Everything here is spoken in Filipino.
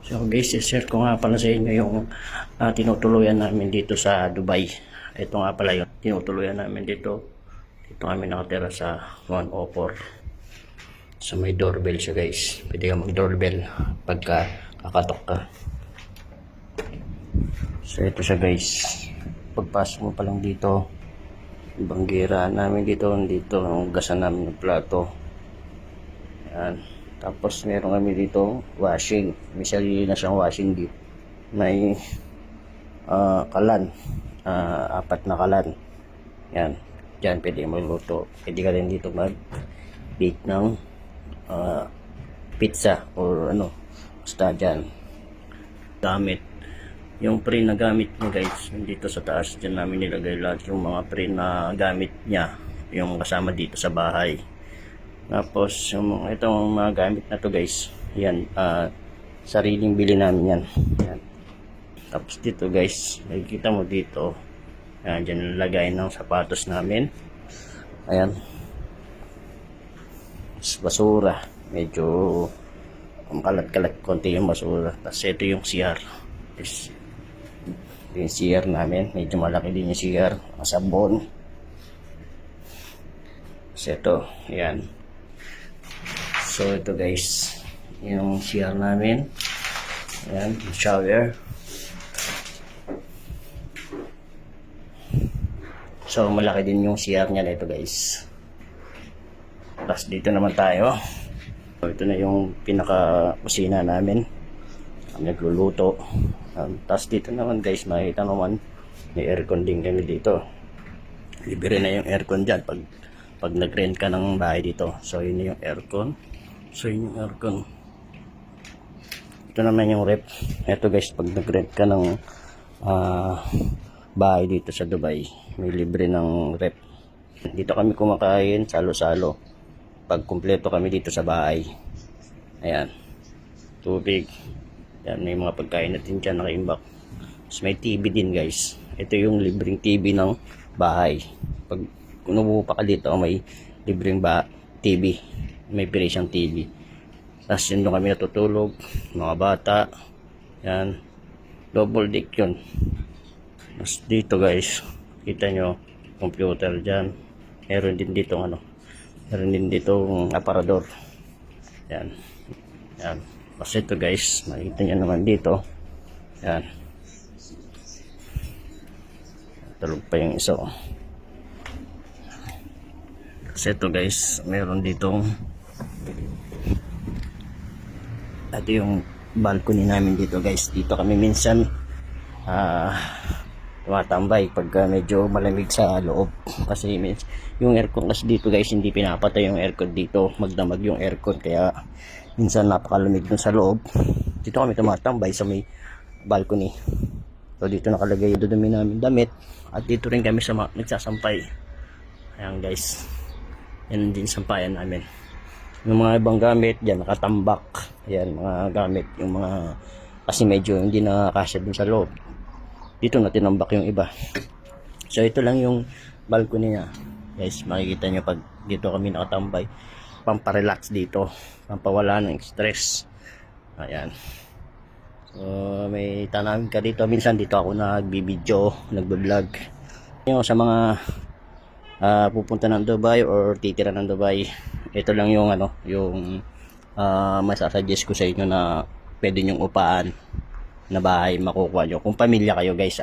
So guys, share ko nga pala sa inyo yung tinutuluyan namin dito sa Dubai. Ito nga pala yung tinutuluyan namin dito. Dito kami nakatira sa 104. So may doorbell siya guys. Pwede ka mag-doorbell pagka kakatok ka. So ito siya guys. Pagpasok mo pa lang dito, banggera namin dito, ang gasan namin ng plato. Yan. Tapos meron kami dito washing. May sarili na siyang washing dito. May kalan. 4 na kalan. Yan. Diyan pwede magluto. Pwede ka rin dito mag-bake ng pizza or ano. Basta dyan. Gamit. Yung pre na gamit niya guys. Dito sa taas. Dyan namin nilagay lahat yung mga pre na gamit niya. Yung kasama dito sa bahay. Tapos yung itong mga gamit na to guys, yan, sariling bili namin yan. Yan. Tapos dito guys, makikita mo dito, yan, dyan lagay ng sapatos namin. Ayan. Tapos basura, medyo kalat-kalat konti yung basura. Tapos ito yung CR. Ito yung CR namin, medyo malaki din yung CR, sabon. Tapos ito, yan. So ito guys, yung CR namin. Ayan, shower. So malaki din yung CR niya nito guys. Tapos dito naman tayo. So, ito na yung pinaka kusina namin. Nagluluto. Tapos dito naman guys, makita naman may aircon din kami dito. Libre na yung aircon dyan pag nag-rent ka ng bahay dito. So yun yung aircon. So yun yung aircon. Ito naman yung rep. Ito guys, pag nag-rent ka ng bahay dito sa Dubai, may libre ng rep. Dito kami kumakain, salo-salo. Pag kumpleto kami dito sa bahay. Ayan. Tubig. Yan, may mga pagkain natin dyan naka-imbak. So may TV din guys. Ito yung libreng TV ng bahay. Pag kung pa ka dito, may libreng TV. May pili siyang TV. Tapos yun doon kami natutulog. Mga bata. Yan. Double deck yun. Tapos dito guys, kita nyo, computer dyan. Meron din dito meron din dito aparador. Yan. Yan. Tapos ito guys, makikita nyo naman dito. Yan. Tulog pa yung isa. Kasi ito guys, meron ditong ito yung balcony namin dito guys. Dito kami minsan tumatambay pag medyo malamig sa loob. Kasi yung aircon kasi dito guys, hindi pinapatay yung aircon dito. Magdamag yung aircon kaya minsan napakalamig dun sa loob. Dito kami tumatambay sa may balcony. So dito nakalagay yung dudumi namin damit. At dito rin kami nagsasampay. Ayan guys. Yan din sampayan namin. Yung mga ibang gamit dyan nakatambak. Yan mga gamit. Yung mga kasi medyo hindi nakakasya dun sa loob. Dito na tinambak yung iba. So ito lang yung balcony niya. Guys, makikita nyo pag dito kami nakatambay. Pamparelax dito. Pampawala ng stress. Ayan. So may tanawin ka dito. Minsan dito ako nagbibideo, nagbe-vlog. Yung sa mga pupunta ng Dubai or titira ng Dubai, ito lang yung masasuggest ko sa inyo na pwede nyong upaan na bahay makukuha nyo kung pamilya kayo guys